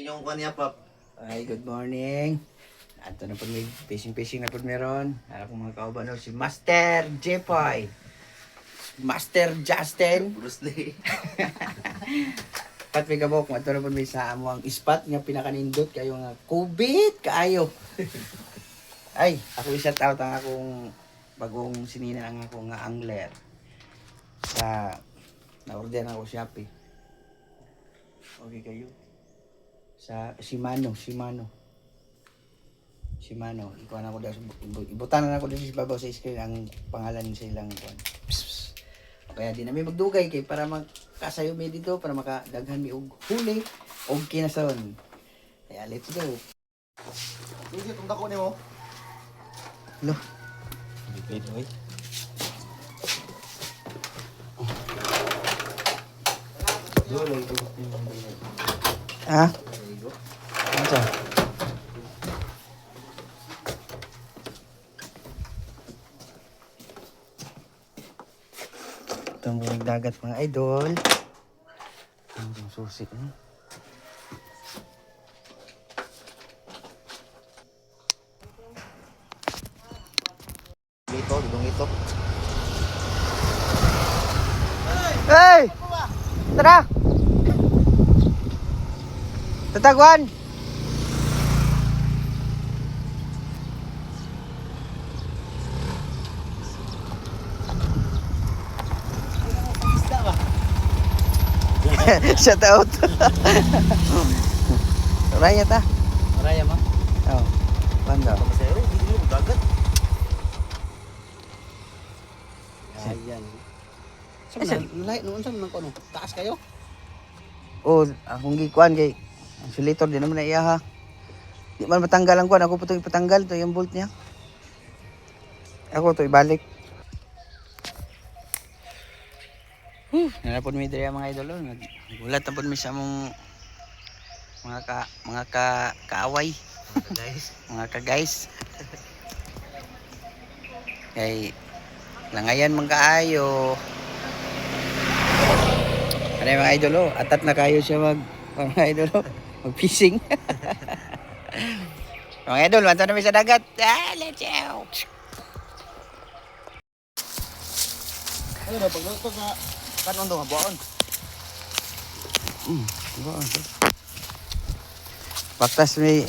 Yung kanya pa. Ay, good morning. Ato na po may fishing na po meron. Harap ko mga kauban no, si Master Jepoy. Master Justin. Bruce Lee. Pat may kabok, ato na po may sa amo ang spot nga pinakanindot kayo nga kubit kaayo. Ay, ako i-shout out ang akong bagong sinina ang ako nga angler. Sa na-order na ako Shopee. Okay kayo. Sa Shimano. Ikuha na ko daw, ibutan na ako din sa babaw sa screen ang pangalan sa ilang kuan. Kaya di na may magdugay kay para magkasayo mi dito para makadaghan mi og huli og kinason. Kaya let's go. Hindi itong dako nimo. Lo. Dipid oy. Ah? Ano sa? Itong buwig dagat mga idol. Ang susi. Dudong ito. Hey! Tara! Tatagwan! Shout out. Raya ta. Maraya ma. Oh. Panda. Masero, hindi mo dagat. Ayan. Saan Lahat noon sa man ko no. Taas kayo. Oh, akong gikuan kay ang silitor di naman na iya ha. Di man matanggal ang kuan, ako po ito ipatanggal to yung bolt niya. Ako to ibalik. Nanapon mi diri mga idol, nagulat na po mi sa mong mga kaaway, Guys. mga ka-guys. Kay langayan man kaayo. Ano yung mga idol, atat na kayo siya mga idol, mag-fishing. Mga idol, manto na sa dagat. Ah, let's out! Ano na pagluto na kanon do buon. Buon. Baktas may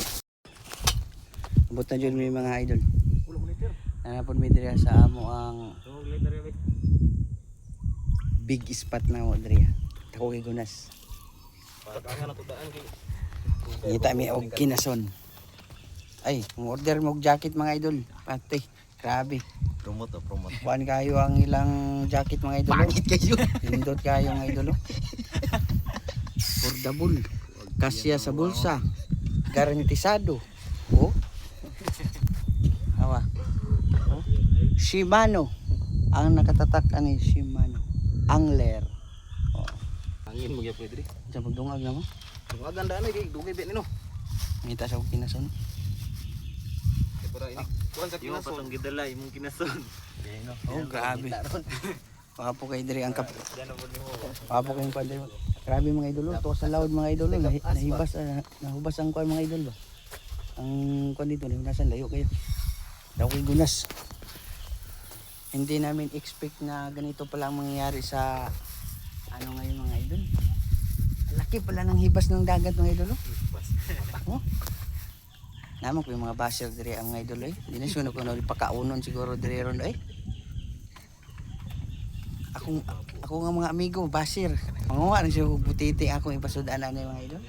abot na dyan may mga idol. Nanapon may diriya sa amo ang big spot na mo diriya. Ako kay Gunas. Paganga na tudaan kay. Ngita mi og kinason. Ay, order mo og jacket mga idol. Pati, grabe. Promote. Kuan kayo ang ilang jacket mga idol. Pangit kayo. Pindot kayo mga idol. Affordable. Kasya sa bulsa. Garantisado. Oh. Awa. Oh. Shimano. Ang nakatatak ani Shimano. Angler. Oh. Angin mo gyud pwede. Sa pagdungag na mo. Ang ganda na kay dugay bet nino. Ngita sa og kinason. Para ini. Kuan sa kinason. Patong gidala imong kinason. Oh, grabe. Papo kay diri ang kap. Papo kay padre. Grabe mga idolo, to sa loud mga idolo, nahubas ang kuan mga idol ba. Ang kuan dito, nasan layo kayo. Daw koy Gunas. Hindi namin expect na ganito pala ang mangyayari sa ano ngayon mga idol. Laki pala ng hibas ng dagat mga idolo. Oh. Naman ko yung mga basher diri ang mga idol eh. Hindi na siya na pakaunon siguro diri ron eh. Ako nga mga amigo, basher. Manguha na siya butiti akong ipasudanan na mga idol.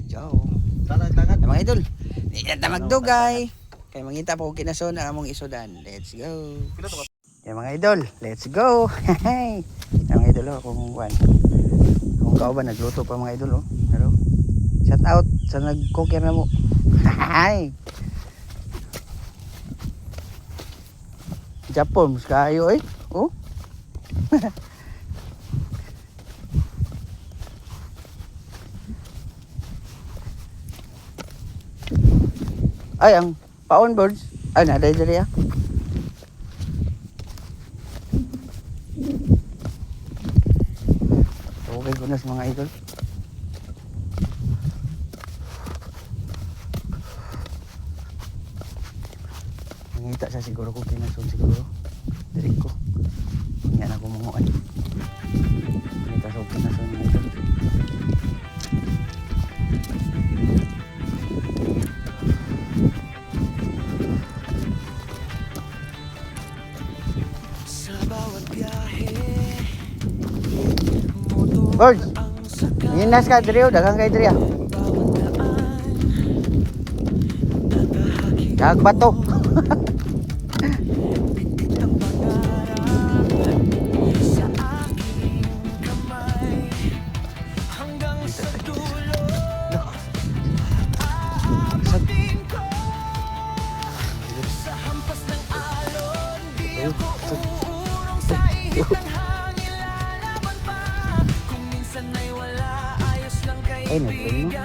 Ciao. Dagat. Mga idol, di na magdugay. Kaya mangita po kinason na among isudan. Let's go. Mga idol, let's go. Mga idol, akong kuwan. Akong kauban nagluto pa mga idol oh. Hello. Shout out sa nag-cooker na mo. Hi. Japon, mas kayo eh. Oh. Ay, ang paon birds. Ay, naday diri ah. Okay, Gunas mga idol. Kita sa siguro ko kinasun siguro. Diri ko. Nya na ko manguan. Kita sa kinasun mga idol. Bird! Minas ka diri, daghang kay diri. Dag bato. Ay, nagpun mo.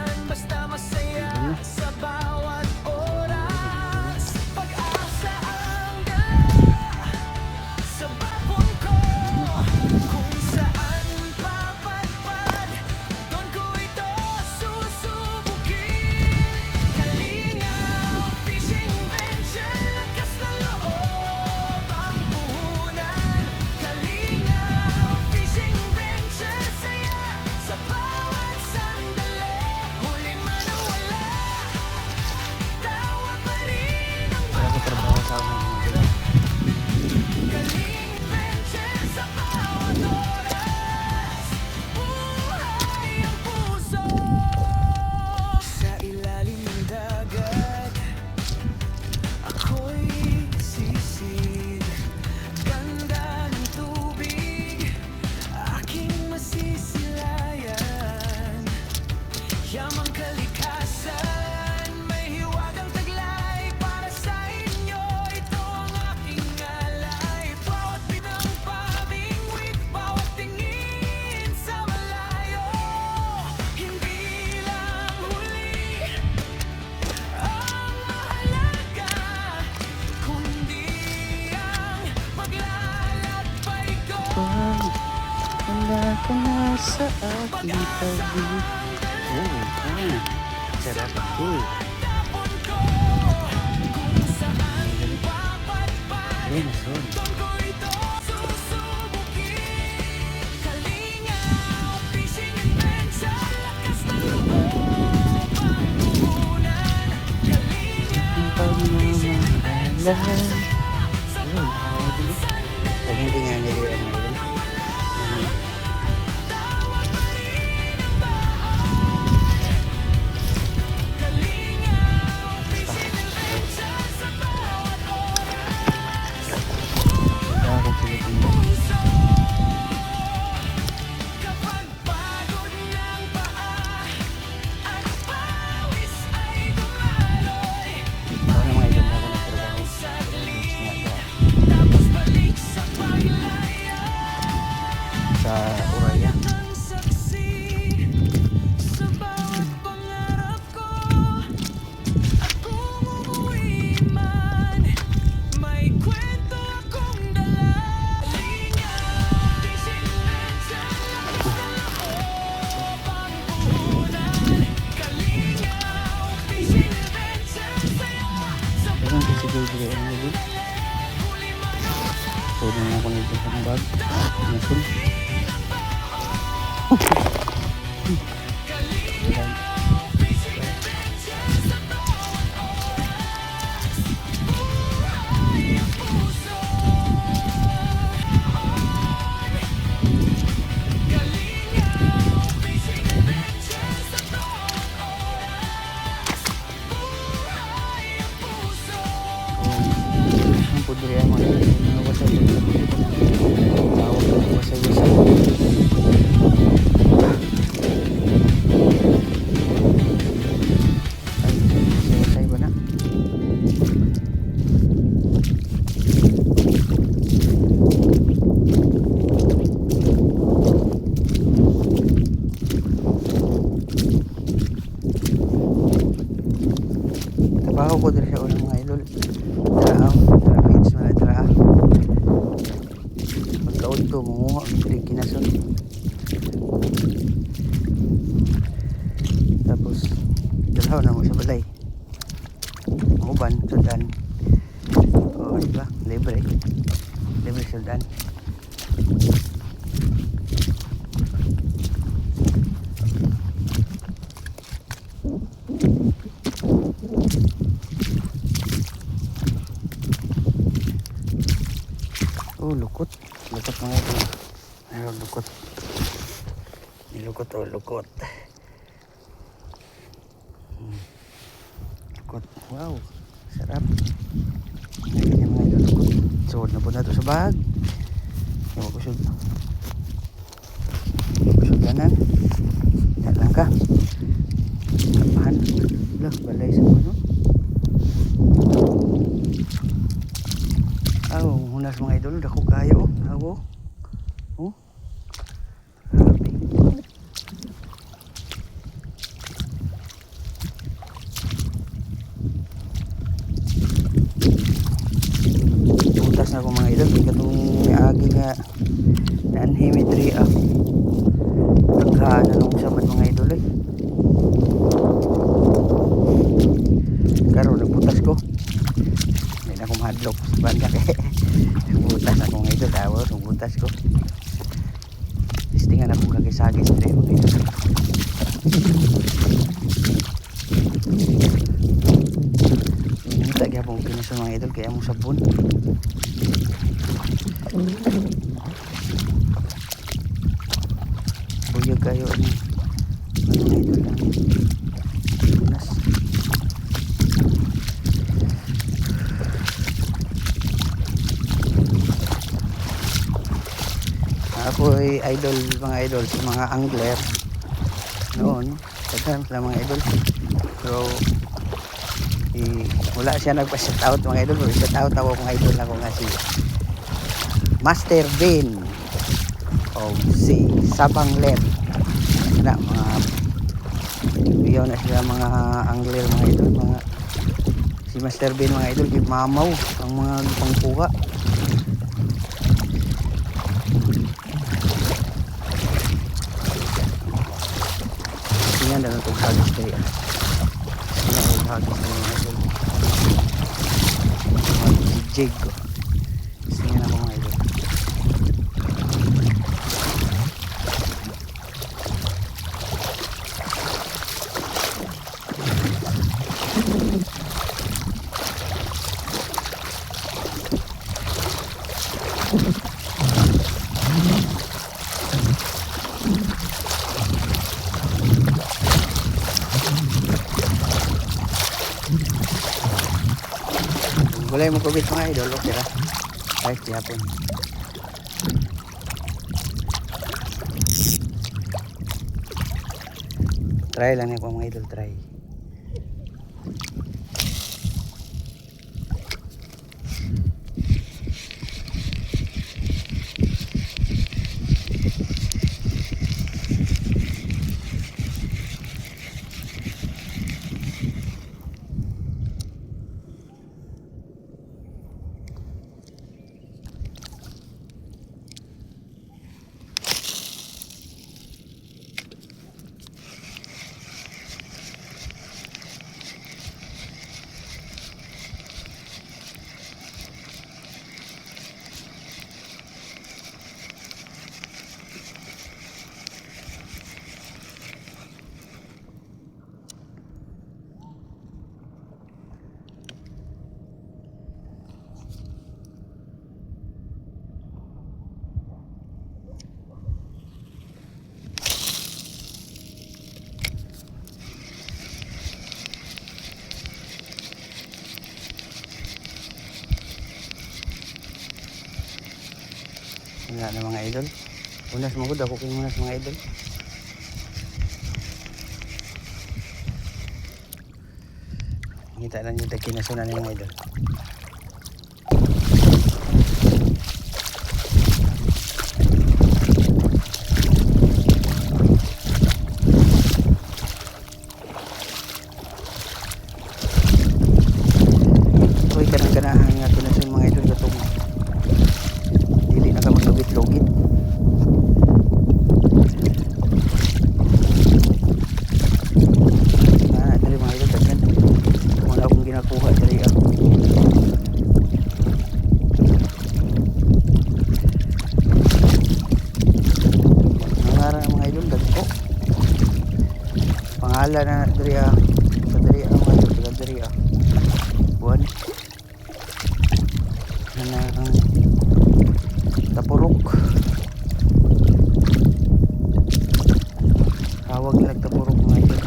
Wala ka na sa aking tabi. Sarap ako. Ay, nason. Ang pagmamahalan. Hindi nga nila ang sa Uraya. Parang kasi bibigay ang lagi. So, na ako nito sa bag. Nasun. Ang pudriya mo na wasay tawag ko wasay-wasay. Wasay ba na? Trabaho ko dito sa unang mga idol. Trabaho, mga trabaho. Pagkaon ko, munguha ang pilig kinason. Tapos, dalaw na mo sa balay. Ang uban, sudan. O, Oo, diba? Libre. Libre sultan. Oh, lukot. Lukot mga ito. Meron lukot. Nilukot, oh, lukot. Lukot. Wow, sarap. Ayan yung mga ito, lukot. Suod na po na ito sa bag. Ewan ko sud. Sudanan. Yan lang ka. Kapahan. Lah, balay sa ano. Oh, hunas mga idol, dako kayo. Awo. Oh. Grabe. Butas na ko mga idol, di katong agi nga nanhimitri naghaan na nung saman mga idol eh. Karon nagbutas ko. Hindi na akong mahadlok sa banda kay butas na akong idol. Tapos butas ko. Listingan ako kagisagis na yung idol. Minta kaya pong pinuso mga idol kaya mong sabon. Buyag kayo ano mga idol ang pinas. Ako ay idol mga idol sa mga angler noon. Taghan sila mga idol. Pero wala siya nagpa-shout out mga idol. Pero shout out ako kung idol ako nga si Master Ben o si Sabangler na mga biyaw na sila mga angler mga idol. Mga si Master Ben mga idol di mamaw ang mga pangkuha. Yan daw itong hagis kayo. Yan ang hagis kayo mga idol. Si Jig ko. Yan ako mga idol. Wala mo kubit mga idol, okay ra. Kahit siyapon. Try lang ako mga idol, try. Wala na mga idol. Unas mo gud ako kay unas mga idol. Ngita lang yung kinasunan ng mga idol. Uy, kanang-kanahan nga kinasun mga idol katong dili na ka maglugit-lugit. Dali mga idol, daghan. Wala akong ginakuha dali mahala na diri sa diri mga idol sa diri buwan na ang tapurok hawag lang tapurok mga idol.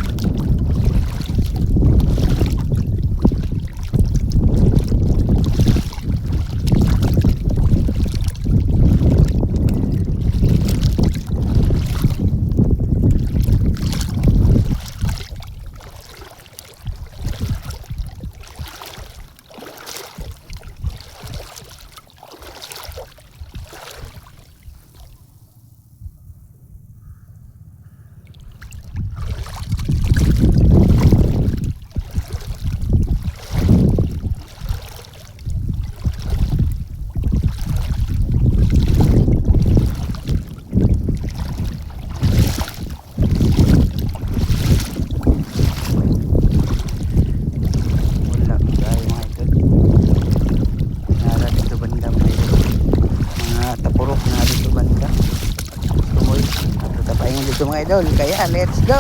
Mga idol, kaya let's go.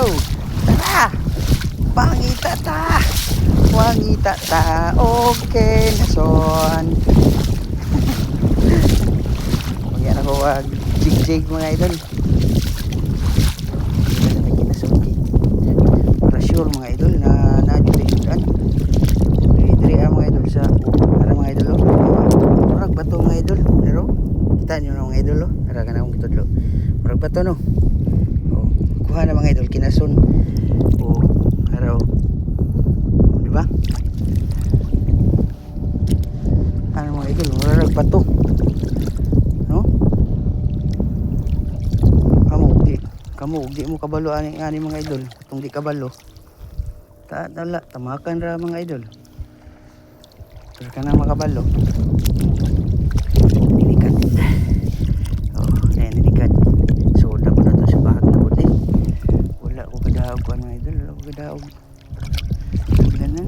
Tara, pangita ta, wangita ta, okay na son. Yan ako wag jig mga idol. Para sure mga idol na nadjudan. Diri mga idol sa para mga idol murag bato mga idol. Pero kita nyo na mga idol para ka na akong tutlo. Murag bato no. Kuha na mga idol kinason o araw di ba ano mga idol marag pa to no kamu di mo kabalo ani mga idol kung di kabalo dala tamakan ra mga idol pero ka na makabalo ninikat ninikat so dapat na to sa bahag na puti. Wala ko kadaog ko mga idol, wala ko kadaog ganan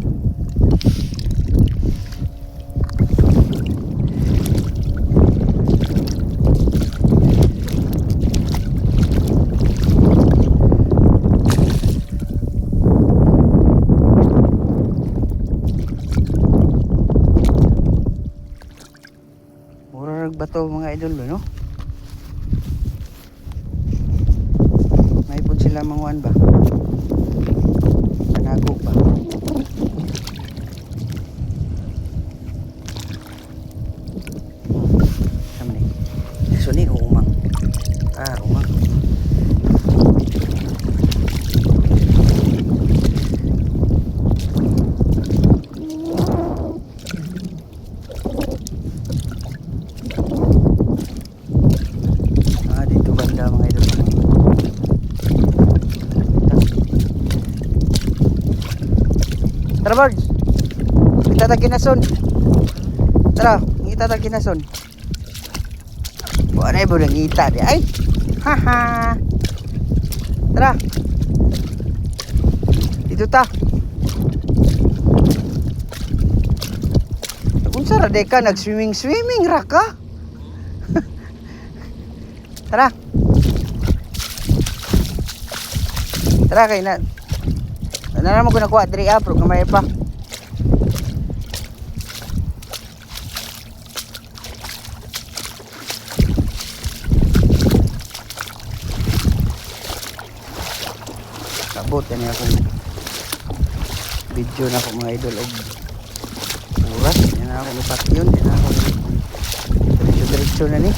murag bato mga idol no? May pun sila manguan ba? Panago ba? Sama ni. So ni umang. Umang. Dito banda mga idol. Tara birds, kita ta kinason. Tara, ngita ta kinason. Buwan ay bulang ngita di ay. Haha. Tara. Dito ta. Unsa ra de ka nag-swimming ra ka? Tara. Tara kay na. Ano naman ko nakuha diri pero kamay pa. Kabot yan akong video na ako mga idol og oras. Yan na ako lupat yun. Yan na ako diretso na ni.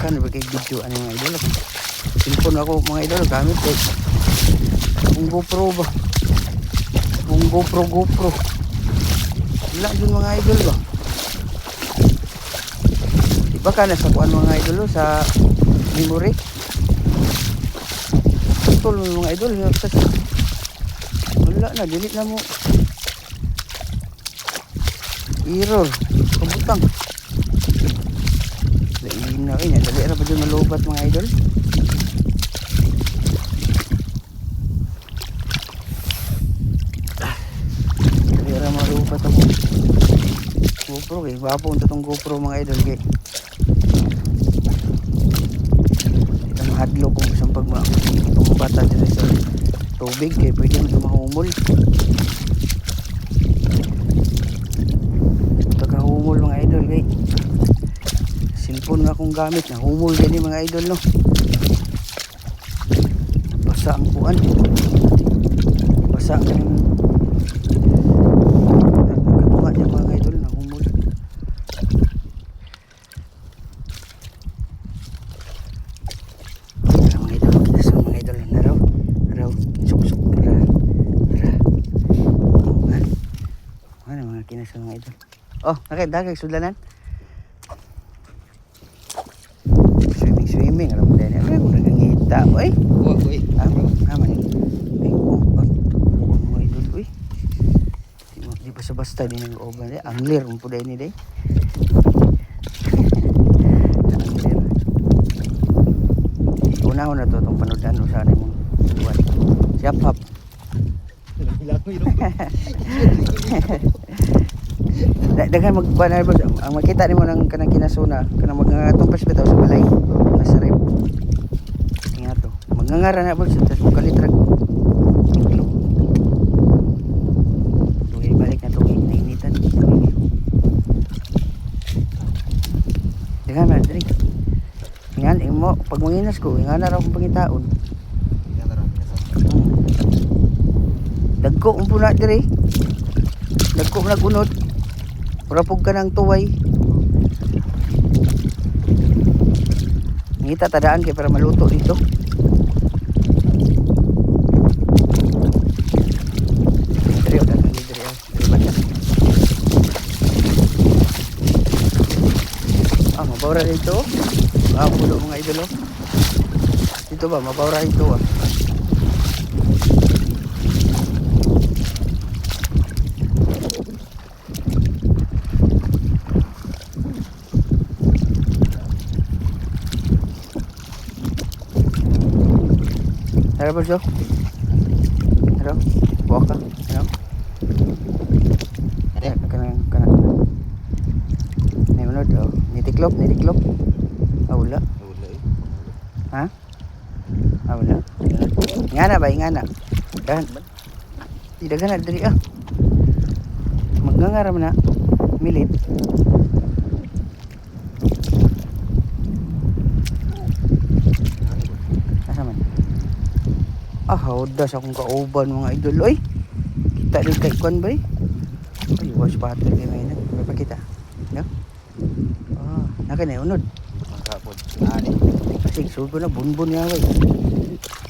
Kan berkait video ano mga idol. Cellphone ako mga idol gamit kung GoPro ba. Kung GoPro. Wala dun mga idol ba. Di ba ka nasa kuan mga idol sa memory? putol mo mga idol. Wala na, dili na mo. Error. Kabutang. Lain na rin. Dali na pa dyan malubat mga idol. Dali na malubat ako. GoPro eh. Wapong itong GoPro mga idol. Kaya ito mahadlo kung isang itong bata dyan sa tubig. Kaya pwede mo ito mahumol. Humol mga idol kay cellphone nga akong gamit na humol gani mga idol no. Basa ang kuan. Basa ang katunga niya mga idol na humol. Mga idol, so mga idol na raw suksok ra. Ano mga kinasa mga idol. Oh, nakadagag sudlanan. Swimming alam mo din. Ano ko nagangita, oy. Oy. Aman. Ay, mo idol oy. Di pa sa basta din ang oban di. Angler mo puday ni day. Angler. Una na to tong panodan usahay mo. Buwan. Siap hap. Daghan magbanay boss ang makita nimo nang kanang kinasuna kanang magngatong perspective sa balay nasa rep nga to magngangara na boss tas kalitrag tiklo tugay balik na tugay nainitan daghan man diri ngan imo pag manginas ko nga na ra akong pangitaon dagko umpo na diri dagko nagunod. Purapog ka ng tuway. Ngita tadaan kayo para maluto dito. Dari o, dari banyak. Mabawra dito. Pulo mga idolo. Dito ba, mabawra dito ah. Hello, Bojo. Hello. Buka. Hello. Kana. Ni unod oh. Nitiklop. Wala. Ha? Wala. Ngana ba ingana? Dan. Di daghan na diri ah. Magngangaram na. Milit. Haudas akong kauban mga idol. Oy, kita din kay Kwan ba eh? Ay, wash butter kayo ngayon. May pakita. No? Naka na unod. Magkapod. Ani. Kasi sulod ko na, bunbun nga ba eh.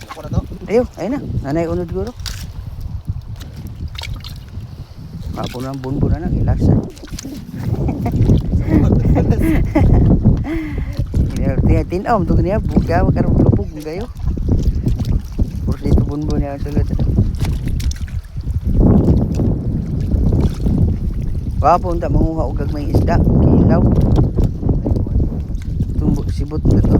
Ako na to? Ayun na. Nanay unod guro. Kapo na ang bunbun na ilasa. Tinaw, ito niya. Buka, makarang lupog kayo. Dito bunbun yang sulod. Wapo unta manguha og gagmay isda, kilaw. Tumbok sibot na to.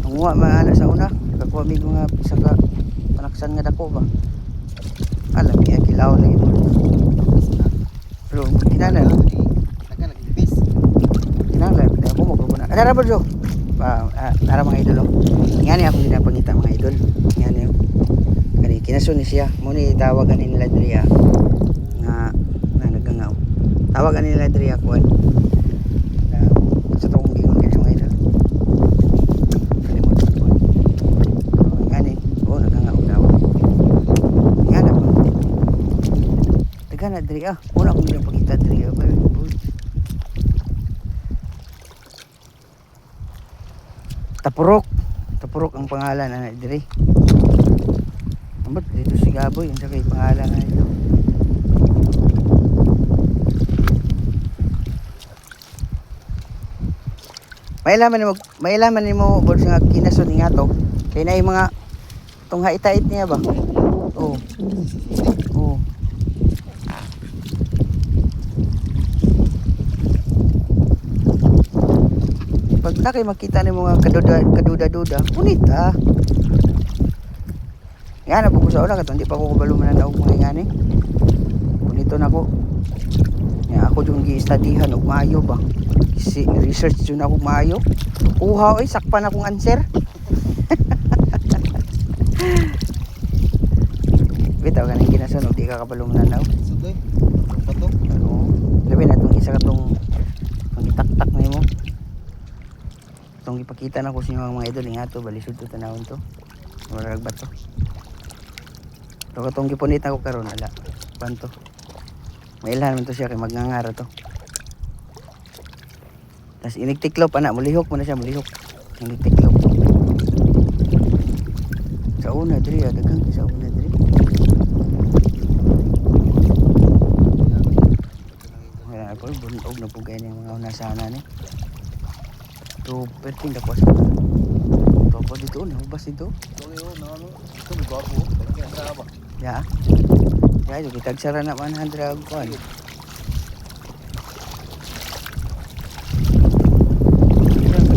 Manguha man sa una, kakuha mi mga saka panaksan nga dako ba. Alam niya kilaw na ito. Pero kinala. Nagibis. Kinala, ako mo ko na. Ara ba jo? Para mga idol nga niya akong ginapangita mga idol nga niya kani kinasun siya mo ni tawagan nila diri nga nagangaw tawagan nila diri kuan sa tong gingon kay mga idol kalimot ko nga ni nagangaw daw nga na taga na diri wala akong ginapangita diri Tapurok ang pangalan na diri. Ambot dito si Gaboy, ang sakay pangalan na ito. Mailaman nimo bol nga kinason nga to. Kay na mga tong haitait niya ba? Oo. Oo. Pag nakay makita ni mga kaduda-duda, punita. Nga na po ko sa una katong di pa ko kabalo mananaog mga ingani. Punito na ko. Nga ako yung gi-studyhan og maayo ba. Si research yun ako maayo. Uhaw ay sakpan akong answer. Bitaw ka nang kinasunog, di ka kabalo mananaog. Sudoy. Ang pato. Oo. Labi na itong isa katong itaktak ni mo. Itong ipakita na ko sa mga idol nga to, balisod to tanawon to. Marag ba to? Ito katong gipunit ako karon ala. Panto. Mailhan man to siya kay magngangara to. Tas inigtiklop ana, mulihok mo na siya, mulihok. Inigtiklop. Sa una diri, dagang sa una diri. Wala po, bunog na po gaya ng mga unasana ni. To perting da ko sa. To po dito na, bas dito. Okay, oh, na ano. Ito may gwapo. Talaga sa ba? Ya. Ya, yung kitagsara na 100 kuan.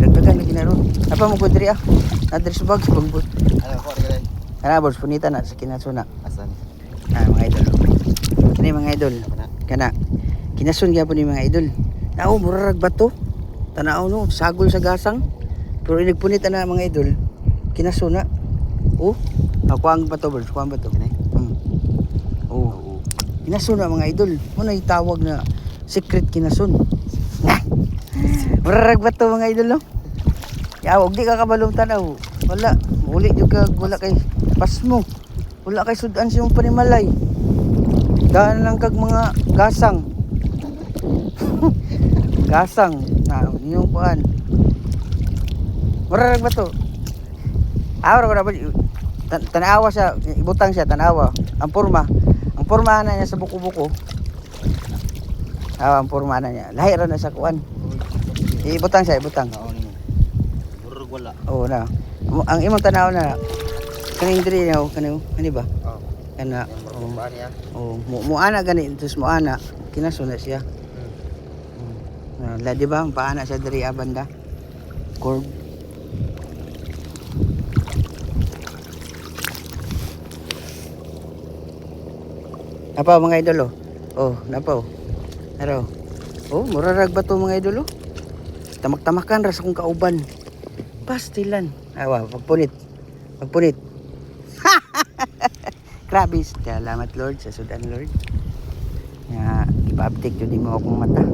Dagdagan na ginaron. Apa mo ko diri ah? Nadiri sa bag, sa bagbot. Ano ko rin? Kana boss, punita na sa kinasuna. Asan? Mga idol. Kani mga idol. Kana. Kinasun gyapon ni mga idol. Nao murag bato. Tanaw no, sagol sa gasang. Pero inigpunit na mga idol. Kinasuna. Oh, ako ang bato boss, kuan bato kanay. Oh. Kinasun na mga idol. Muna itawag na secret kinasun. Mararag ba to mga idol no? Yawag di ka kabalong tanaw. Wala. Uli juga wala kay pasmo. Wala kay sudan siyong panimalay. Daan lang kag mga gasang. Gasang. Na yung kuan. Mararag ba to? Awra ba? Tanawa siya. Ibutang siya. Tanawa. Ang porma na niya sa buko-buko. Ang porma na niya. Lahira na sa kuan. Ibutang siya, ibutang. Murag wala. Oo na. Ang imong tanaw na kaning diri na kani ba? Oo. Kana Ang baan niya. muana gani tus muana kinasuna siya. La di ba ang paana sa diri abanda? Curve. Apa mga idol oh. Oh, napaw. Araw. Oh, murarag ba to mga idol oh? Tamak-tamakan ra sa kong kauban. Pastilan. Awa, pagpunit. Pagpunit. Grabe. Salamat Lord sa sudan Lord. Nga, ipa-update yun din mo akong mata.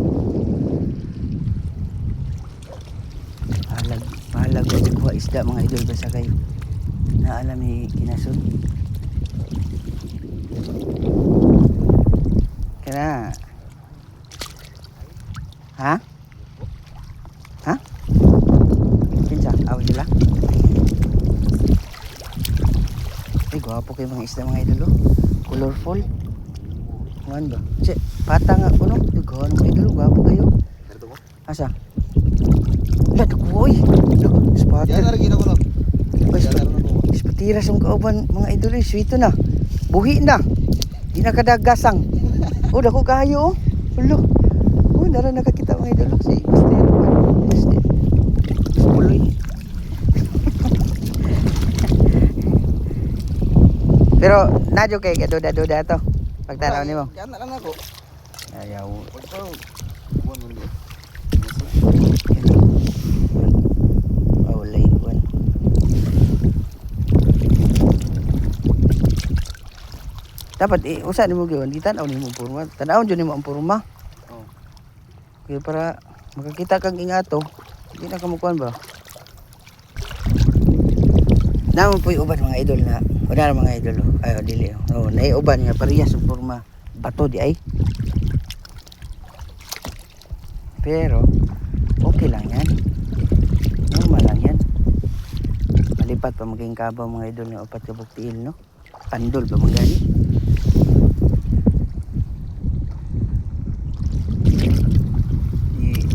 Mahalag ko isda mga idol basta kayo. Naalam ni kinasun. Kaya ha? Ha? Pinsa, aw sila. Ay, gwapo kayo mga isda mga idol. Colorful. Kuhan ba? Che, pata nga ko no. Ay, kuhan mga idol. Gwapo kayo. Dito mo? Asa? Lad ko, oy. Spotter. Yan na rin ko no. Ay, spatiras ang kauban mga idol. Sweeto na. Buhi na. Di na kadagasang. Oh, dako kayo oh. Ulo. Oh, nara nakakita mga idol. Si Mr. Puloy. Pero nadyo kay kaduda-duda to. Pagtanaw nimo. Yan na lang ako. Ayaw. Pagtaw. Buwan mo niya. Oh, late one. Dapat usa nimo gyud di tan-aw nimo purma. Tan-aw jud nimo ang purma. Oh. Kaya para makakita kang ingato, hindi na kamukuan ba? Naman po yung uban mga idol na wala mga idol oh. Ayo dili oh. Naiuban nga parehas ang purma bato di ay. Pero okay lang yan. Normal lang yan. Malipat pa maging kabaw mga idol na upat ka buktiil no. Pandol pa magani.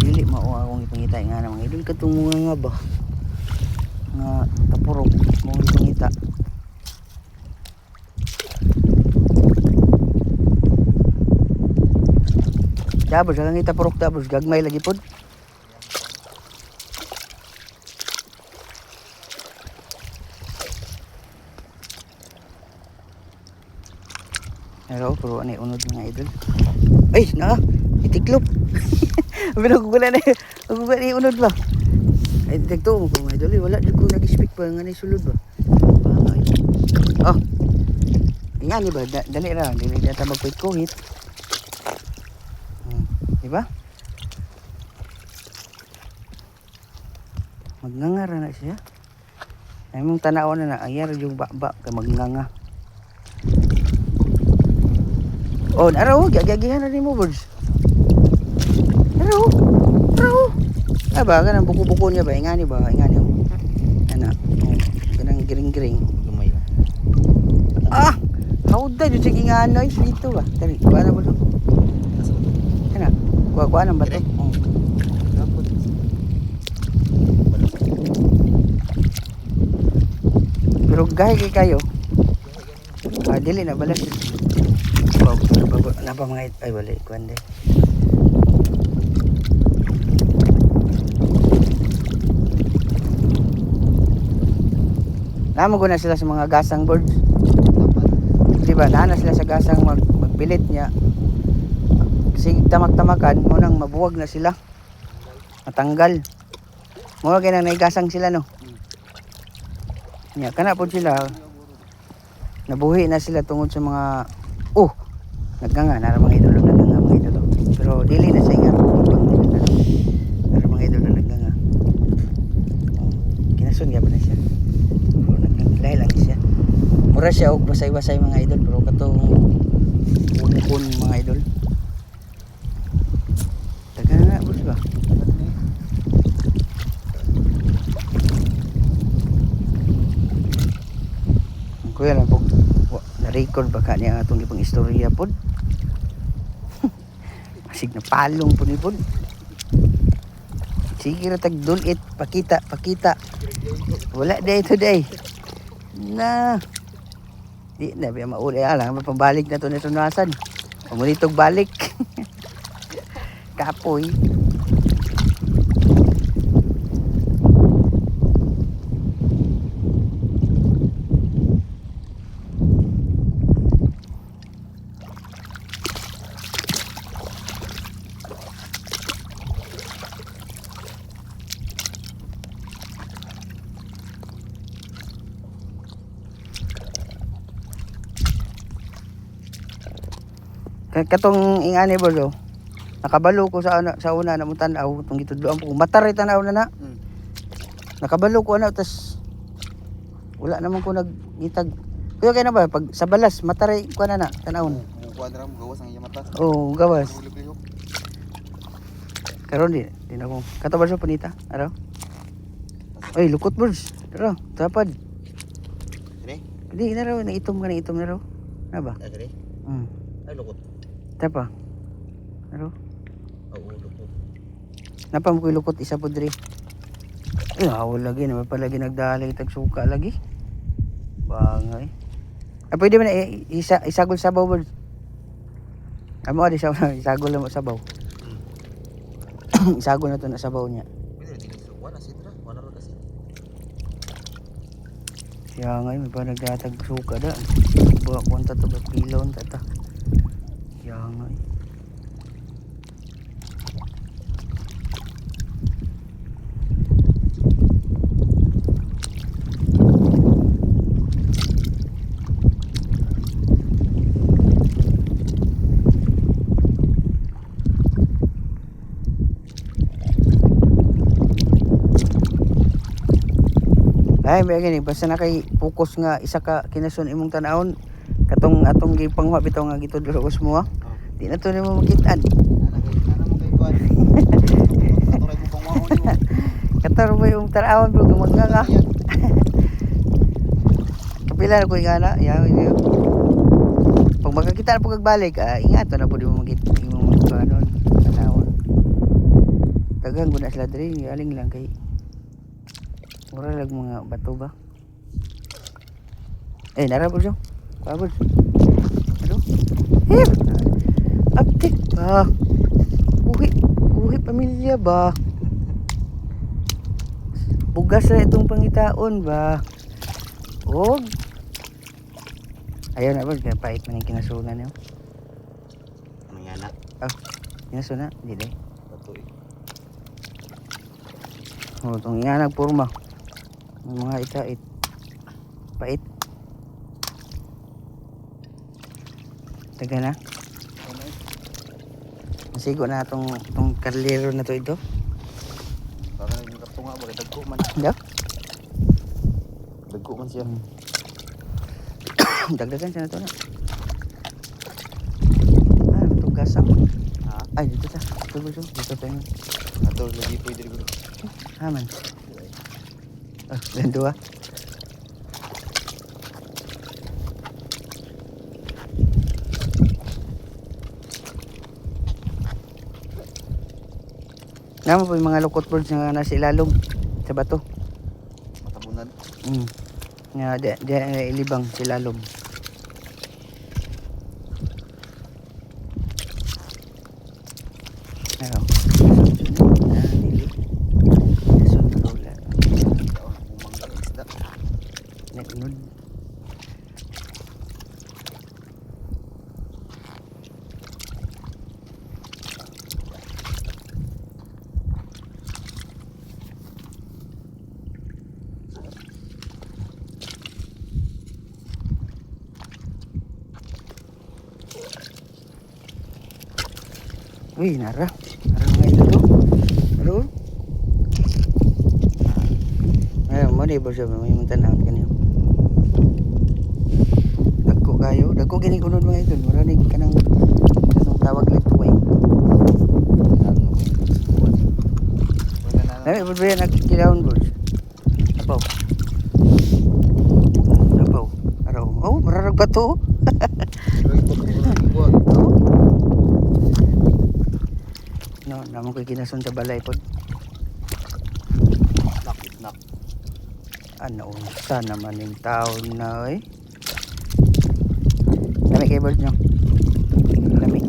Dili mao akong ipangita nga na mga idol katong mga nga ba nga tapurok mo pangita. Dabos kang ngita purok dabos gagmay lagi pod. Pero ani unod mga idol. Ay, na itiklop. Pero ko na ako gani unod ba. Ay dagto mo mga idol, wala jud ko nag-speak pa nga ni sulod ba. Ay. Oh. Ingani ba dali ra, dili ta magkuhit. Di ba? Magnangara na siya. Ay mong tanaw na na ayar yung baba ka magnganga. Oh, naraw, gagagihan na rin mo, birds. Naraw. Aba, ganang buko-buko niya ba? Ingani ba? Ingani mo. Ano? Ganang giring-giring. Lumayo. Ah! Hauda, dyan sa inganoy. Dito ba? Tari, kuha na ba ito? Ano? Kuha na ba ito? Oh. Pero gahe kayo. Dili na balas. Napa mga ay balik kuande. Namo guna sila sa mga gasang birds. Di ba? Nana sila sa gasang magpilit niya. Kasi tamak-tamakan mo nang mabuwag na sila. Matanggal. Mo kay nang naigasang sila no. Nya kana pod sila. Nabuhi na sila tungod sa mga nagganga na mga idol nagganga mga idol. Pero dili na sa ingat para mga idol na nagganga. Kinasun gyapon na siya. Pero naglay lang siya. Mura siya og basay-basay mga idol pero katong unukon mga idol. Taga na bus ba? Kuya lang po na-record ba ka niya atong ipang istorya po. Masig na palong po ni po. Sige na tagdulit, pakita. Wala day today. Na. Di na biya mauli alang mapabalik na to na tunasan. Pamunitog balik. Kapoy. Katong ingani bro. Nakabalo ko sa una na mo tan-aw tong gitudloan ko. Mataray tan-aw na. Nakabalo ko tas wala naman ko nagitag. Kuya kay na ba pag sa balas mataray ko na tan-aw. Kuadra mo gawas ang iya mata. Oh, gawas. Karon di na ko. Kato ba sa panita? Araw. Ay, lukot birds. Araw, tapad. Dire? Di na raw na itom na raw. Na ba? Dire? Ay lukot. Tapa. Araw. Oo, lukot. Napam ko lukot isa po diri. Awol lagi naman pala ginagdalay tag suka lagi. Bangay. Pwede man isagol sabaw bird. Amo di sa isagol na mo sabaw. Isagol na to na sabaw niya. Pwede tingin sa wala sidra, wala ra kasi. Kaya ngayon may pa nagdatag suka da. Buwa kwanta to ba pilon tata. Kaya ngayon. Ay, may gani basta na kay focus nga isa ka kinason imong tan-awon katong atong gipangwa bitaw nga gitudlo sa mo. Di na to nimo makitaan. Ana mo kay kuan. Katuray mo pang waon mo. Kataro mo yung tan-awon bro tumod nga. Kapila ko ingana, ya. Pag makakita na po kagbalik, ingat na po di mo magit imong tan-awon. Daghang guna sila diri, aling lang kay mura lang mga bato ba. Nara po siya. Pabod. Ano? Uptik ba? Buhi pamilya ba? Bugas na itong pangitaon ba? Og ayaw na ba? Kaya pait man yung kinasunan niyo. Ano nga na? Kinasunan? Hindi dahil. Bato eh. Itong iyanag porma. Ang mga itait. Pait. Taga na. Masigo na itong karlero na to ito. Parang yung katunga ba? Dagko man. Yeah. Dagko man siya. Dagdagan siya na to na. Itong gasang. Ha? Ay, dito siya. Dito tayo. Ato lagi po diri bro. Man. Dan dua. Naman po yung mga lukot birds na nasa ilalom sa bato. Matabunan. Nga di ilibang sa ilalom. Ano? Dili. Sunod ulit. Umangga isda. Nagnud. Uy, nara. Nara mga ito. Naro. Ayun, mo di ba siya may tanawon kanyo. Dagko gini kunod mga ito. Maranig ka ng tawag lang tuway. Nari, ba't ba yan nagkilahon bro? Apaw. Apaw. Araw. Oh, mararag ba to? No, naman ko'y kinasun sa balay po. Nak. Ano, unsa naman yung taon na eh. Lami kayo bird nyo. Lami.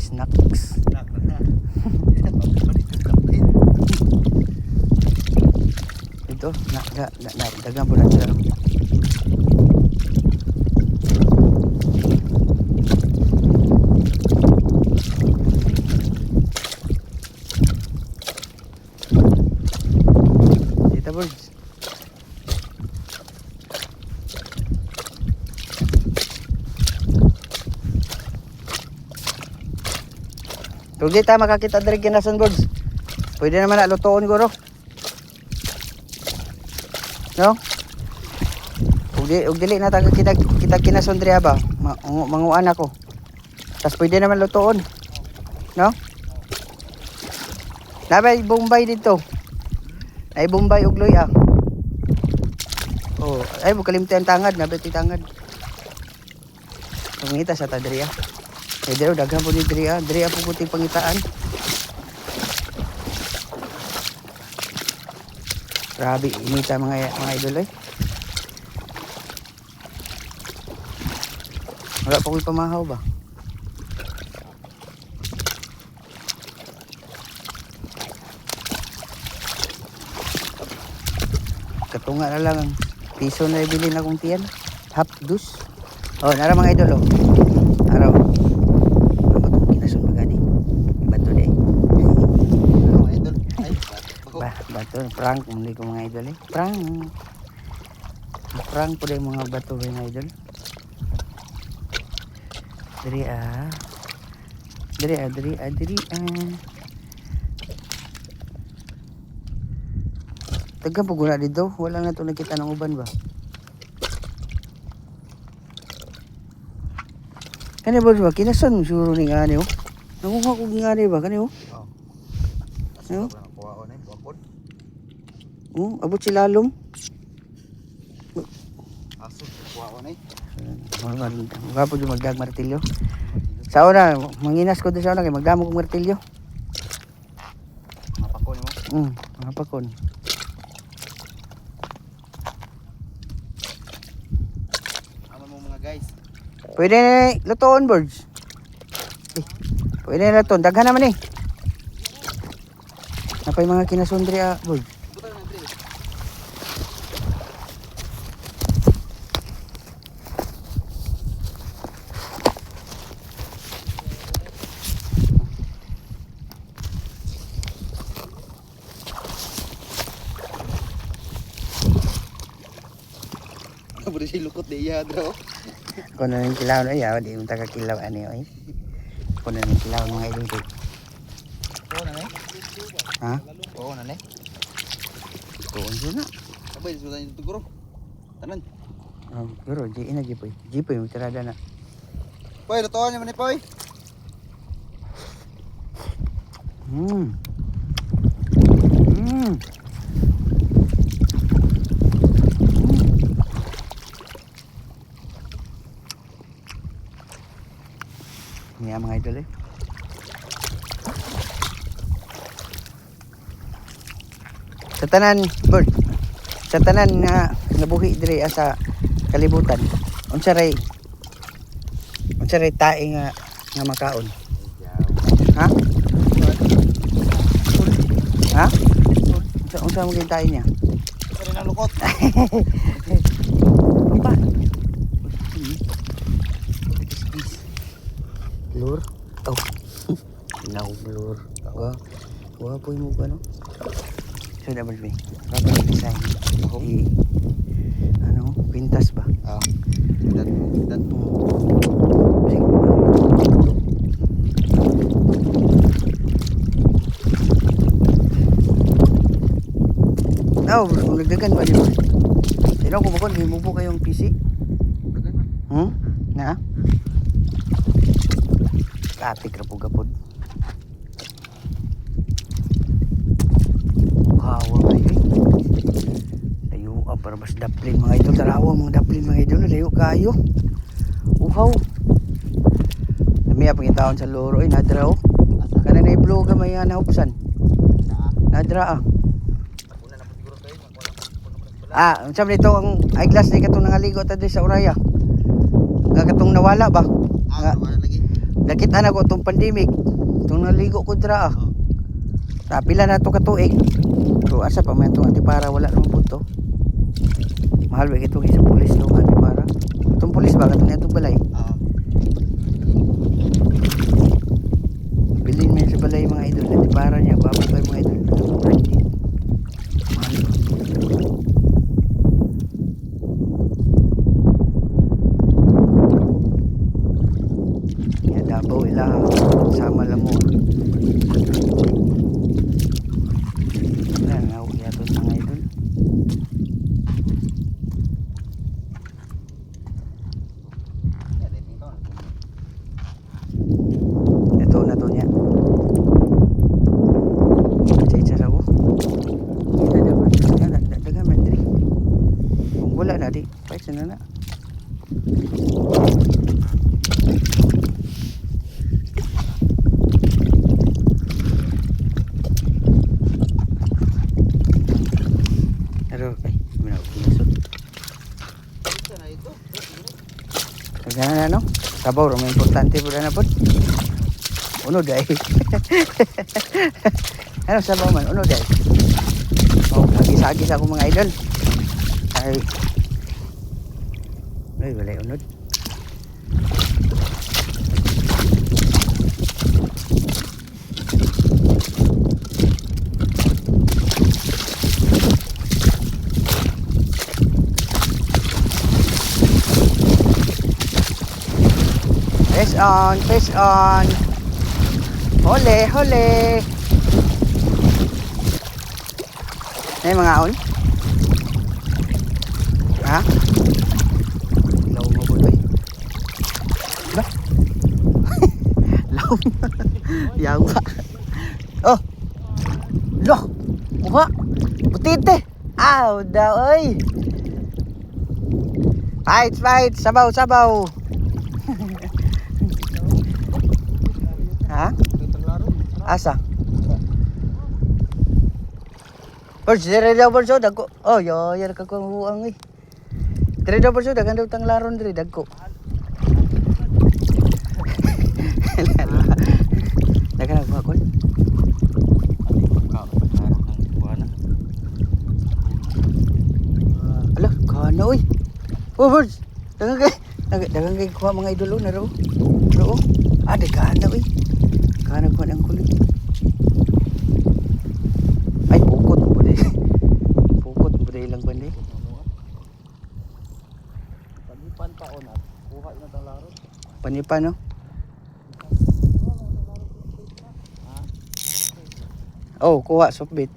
Snacks. Ito, dagan po na sila. Dito birds. Kung di tayo makakita dari kinason birds, pwede naman na lutoon guro. No? Ug dili na taga kita kinason diri ba? Manguan ako. Tas pwede naman lutoon. No? Nabay Bombay dito. Ay Bombay ug Loy ah. Oh, ay mo kalimti ang tangad, nabay ti tangad. Pangita sa ta diri ah. Ay dero daghan po ni diri ah. Diri po puting pangitaan. Grabe, inita mga idol eh. Wala pa ko'y pamahaw ba? Katunga na lang ang piso na ibilin akong tiyan. Half dus. Oh, nara mga idol oh. Araw. Ako itong kinasun magani. Bato de. Mga idol. Ay, Bato. Prank. Hindi ko mga idol eh. Prank. Prank po dahil mga bato mga idol. Diri ah. Taga po guna dito. Wala na ito nakita ng uban ba? Kani ba ba? Kinasan mo siguro ni ngani oh. Nangunga ko ngani ba? Kani oh. Ano? Kuha na buakon. Abot si lalom. Aso kuha na. Mga po yung magdag martilyo. Sa una, manginas ko din sa una kay magdamo kong martilyo. Mapakon mo. Mga pakon. Ano mo mga guys? Pwede na lutoon, birds. Pwede na lutoon. Daghan naman eh. Napay mga kinasundri birds. Buta na dre. Pwede siya lukot de iya dra. Ako na ng kilaw na iya. Di mo kilaw ani oy. Ako na ng kilaw mga idol ko. Oo na eh. Ha? Oo na eh. Tuon dyan na. Sabay sudah itu guru. Tanan. Guro, G na Gipoy. Gipoy, magtirada na. Poy, lutuan niyo man ni Poy. Hmm. Yan mga idol eh. Sa tanan, bird. Sa tanan nga nabuhi dire sa kalibutan. Unsa ray tae nga makaon? Ha? Ha? Unsa mo gid tae niya? Pwede na lukot. Apa? Lur. Oh. Now lur. Wah po mo ano? Sudah berbeda. Apa desain? Di ano, pintas ba? Ah. Dan kung nagdagan ba niyo? Sino ko bukod, hindi mo po kayong PC? Na? Katik rapog-apod. Hawa kayo eh. Layo para mas daplin mga idol. Tarawa mga daplin mga idol. Layo kayo. Uhaw. Namiya pangitawon sa loro eh. Nadra oh. Kana na i-vlog may nahupsan. Nadra ah. Sabi nito ang eyeglass ni katong nangaligo ta sa Uraya. Nga katong nawala ba? ah, wala lagi. Nakita na ko itong pandemic. Itong naligo ko dira ah. Napila na ito katuig. So asa pa man itong antipara. Wala naman po ito. Mahal ba ito sa pulis itong antipara. Itong pulis ba? Katong na itong balay. Ah. Bilhin mo yun sa balay mga idol. Antipara niya. Babo kayo mga idol. Branded. Mahal ba? Dabaw ila sama lang mo. Yan, nauya to mga idol. Ito na to niya. Isa-isa ko. Kita dapat. Yan, dagan man diri. Kung wala na di, paisa na na. Gana na no? Sabaw, may importante po na po. Unod ay. Ano sabaw man? Unod ay. Hagis-hagis ako mga idol. Ay, wala unod. Fish on. Hole, hole. May mga on? Ha? Law mo po doy. Ba? Law. Yawa. Oh. Loh. Kuha. Putite. Aw, daw oy. Fight. Sabaw. Ha? Ito laro. Asa? Birds, dire daw birds oh, dagko. Oh, yo, yar ka ko buang eh. Dire daw birds oh, dagan daw tang laron dire dagko. Dagan ako kon. Ala, kana oy. Oh, birds. Dagan kay kuha mga idolo na raw. Raw. Ah, dagan oy. Kana ko ang kulit. Ay, pukot mo dai. Pukot mo dai lang bande. Panipan pa o na. Kuha na tang laro. Panipan no? Oh, kuha soft bait.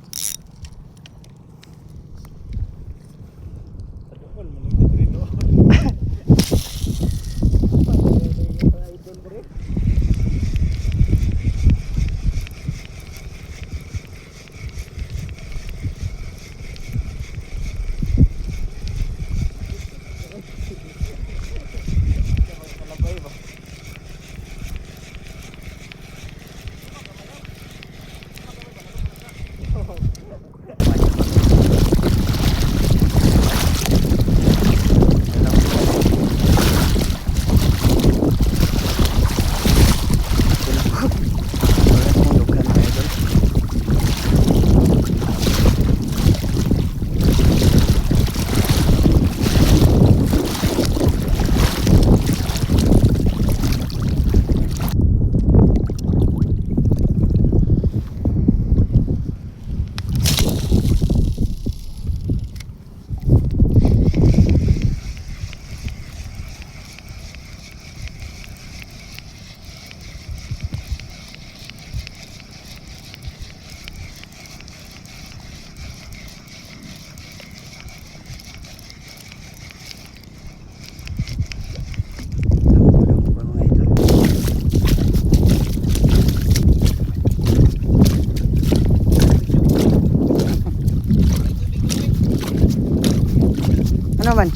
Ano man?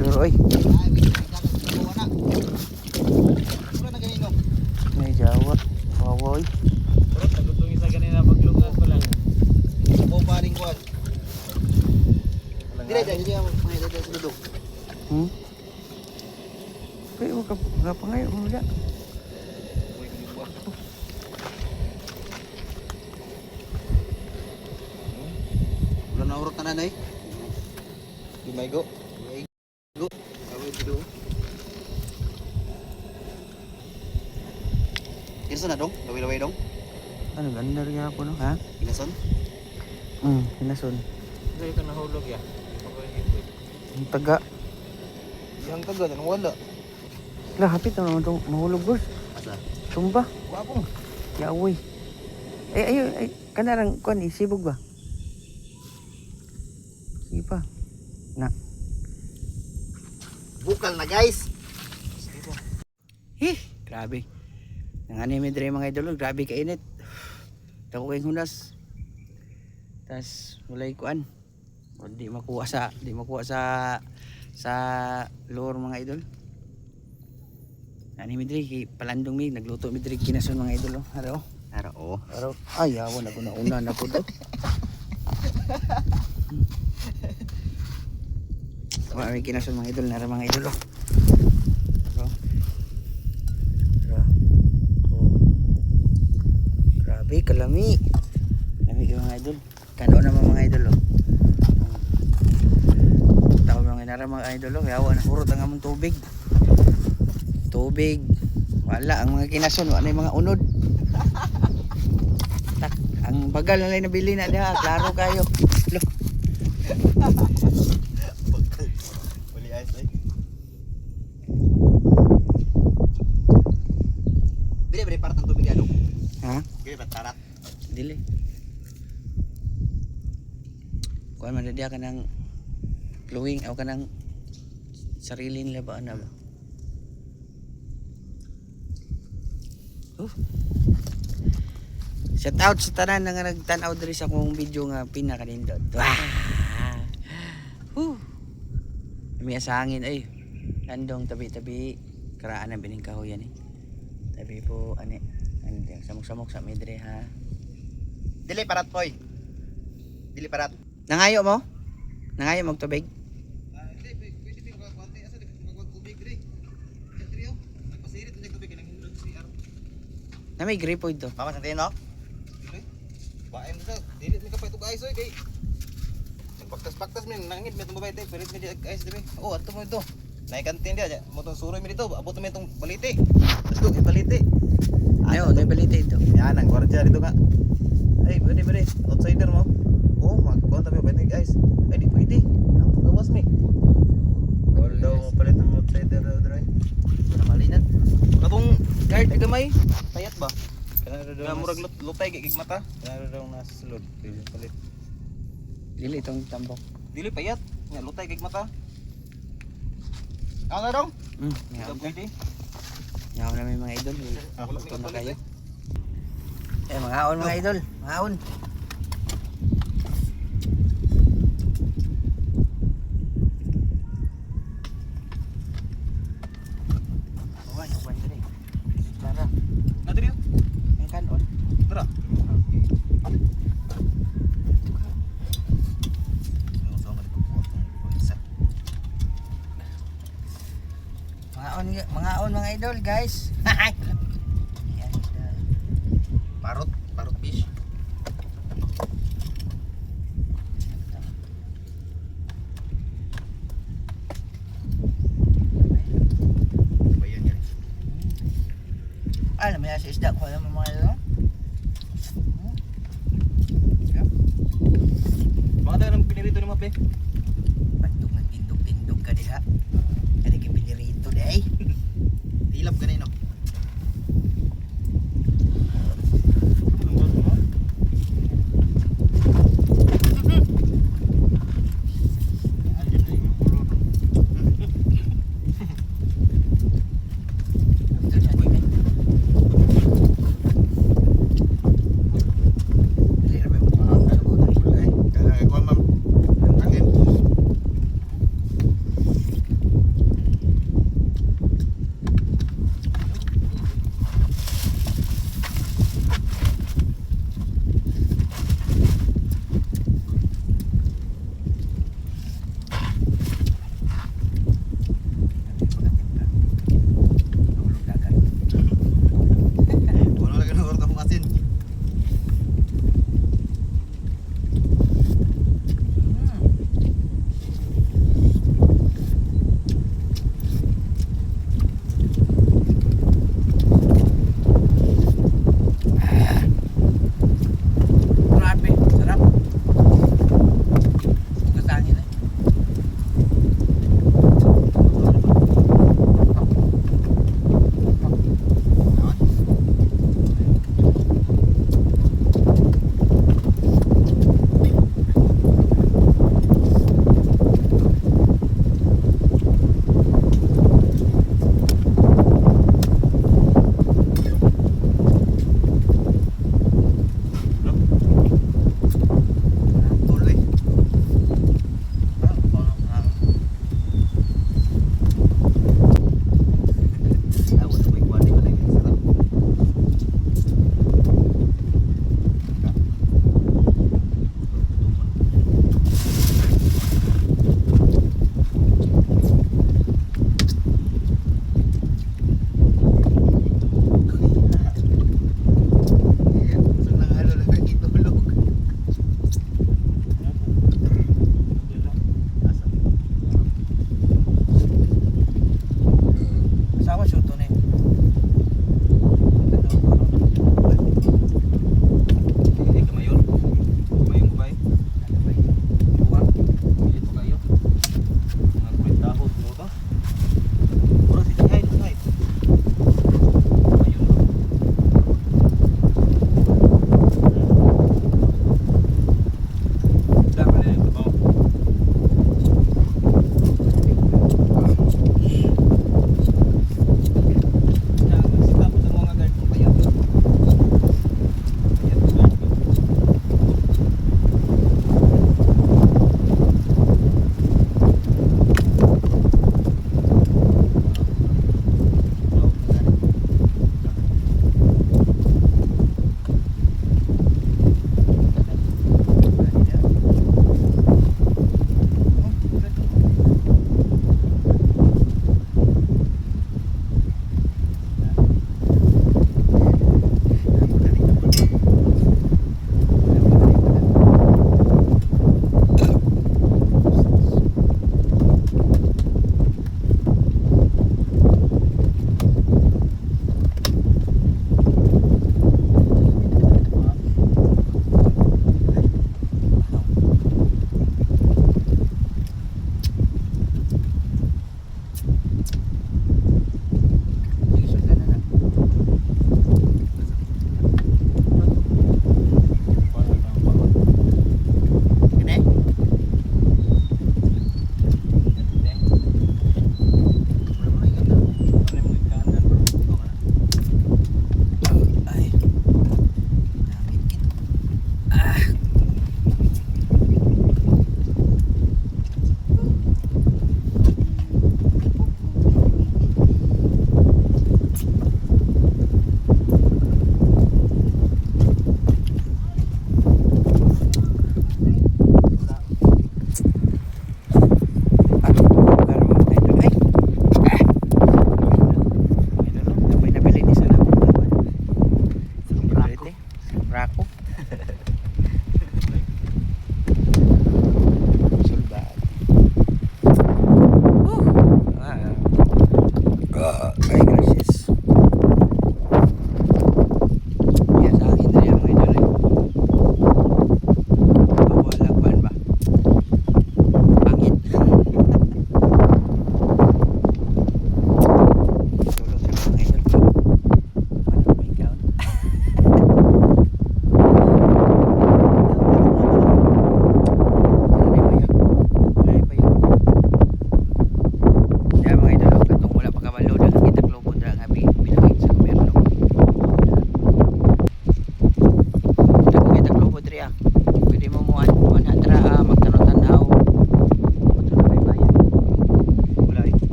Sure, oy. May jawa. Wawoy. Pero nagutong isa ganina maglungag ko lang. Ako paring kuan. Dire dire mo may dede duduk. Pero kapangay mo da. Wala na urot na nanay. Di may go. Go. Kaway dito. Kinsa na dong? Laway-laway dong. Ano ganda rin ako no, ha? Inason? Hinason. Dito ito nahulog ya. Ang taga. Yang taga nang wala. Lah, hapit na naman itong mahulog, boss. Asa? Tumba. Wapong. Yawoy. Ayun, kanarang kuan isibog ba? Sige pa. Na. Bukal na guys. Grabe. Nang anime dre mga idol, grabe kainit. Dako kayong hunas. Tas walay kuan. O, di makuha sa lure mga idol. Ani mi dre kay palandong mi nagluto mi dre kinason mga idol. Haro. Aro. Haro. Ay, awan ako na una na po to. Wala may kinason mga idol, nara mga idol. Grabe, kalami. Lami yung mga idol. Kano naman mga idol. Tawag mga nara mga idol. Yawa na hurot ang among tubig. Tubig. Wala ang mga kinason, wala yung mga unod. Tak, ang bagal na lang nabili na diha, klaro kayo. Lo. Bali ayos ay. Bili para tang tubig ano? Ha? Bili para tarat. Dili. Kuan man dia ka ng flowing o ka ng sarili nila ba na ba? Shout out sa tanan nga nagtan-aw diri sa akong video nga pinakanindot. May sa hangin ay. Landong tabi-tabi karaan ang bining kahoyan eh. Tabi po ani samok-samok sa midre ha. Dili parat poy. Dili parat. Nangayo mo? Nangayo mo og tubig? Hindi, pwede din magkuwante asa di magtubig diri. Diri oh. Nagpasirit ng tubig nang hindog CR. Na may gripo ito. Mama sa no? Dili. Bae mo sa dili mi kapay tug ice oy kay. Paktas-paktas min nangit mi itong babae tay, pilit mi di ice diri. Oh, ato mo ito. Nay kantin dia, mo tong suroy mi dito, abot mi itong baliti. Let's go, baliti. Ayo, may balita ito. Yan ang gwardiya dito nga. Ay, pwede. Outsider mo. Oh, magkuhan tayo ba guys? Ay, di pwede. Ang pagawas mi. Wala daw mo palit ng outsider daw dre. Ano malinan? Katong guard gamay. Payat ba? Kaya murag lutay gig mata. Kaya daw nasa sulod. Pwede palit. Dili itong tambok. Dili payat. Nga lutay gig mata. Ano daw? Ngaw Pwede. na may mga idol. Wala Ito na mi kayo. Mga aon mga idol. Mga aon. Okay, kuwan dali. Tara, Na diri. ang kanon. Tara. Mga aon mga idol guys. Yan, Parot fish. Ba yan yan? alam mo yan sa isda ko alam mo mga idol. Baka tayo ng pinirito ni Mape. Pantog ng tindog-tindog ka diha. Kada kipinirito day. Tilap ganay no.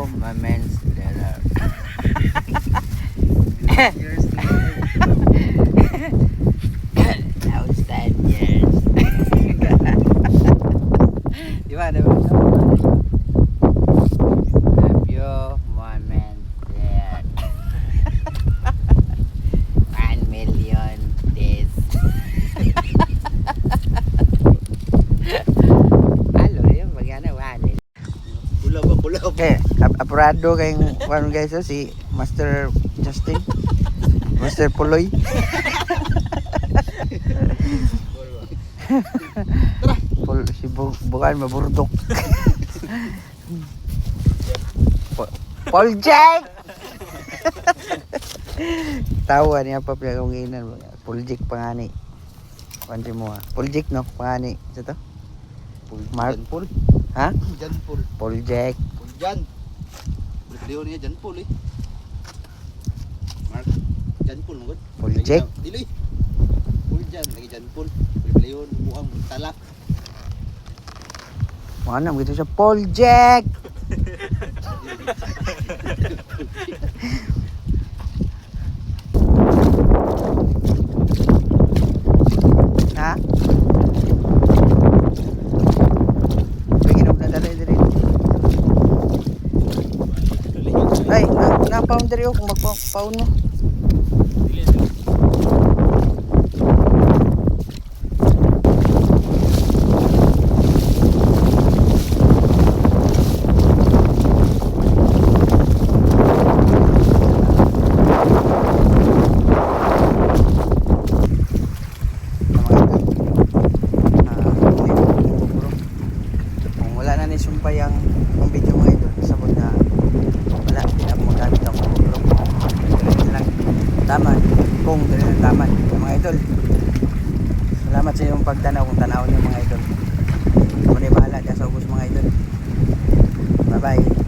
Fabio Mamens Leonard. Outstanding years. Di ba? Fabio Mamens Leonard. 1 million days. Halo yun, magana wali. Bulaw ba, bulaw. Okay, apurado kayong one guys si Master Justin. Master Puloy. Si bukan maburdok. Paul Jack. Tawa niya pa pala kung inan. Paul Jack pangani. Kansi mo ha. Paul Jack no, pangani. Ito to? Mark Paul. Ha? Jan Paul. Paul Jack. Paul Jan. Beliau niya Jan Paul eh. Mark Jan Paul mo. Paul Jack. Dili. Paul Jan lagi Jan Paul. Beliau buang talak. Mana begitu siya Paul Jack. Ha? Penginom na dali diri. Ay, na-pound diri ako magpa-pound mo. Kung wala na ni sumpay ang video mga ito, sabot na wala, hindi na ako magamit ang GoPro. Dali lang taman, kung dali lang taman mga idol. Salamat sa iyong pagtanaw kung tanaw niyo mga idol. Muna bahala dyan sa ubos mga idol. Bye bye.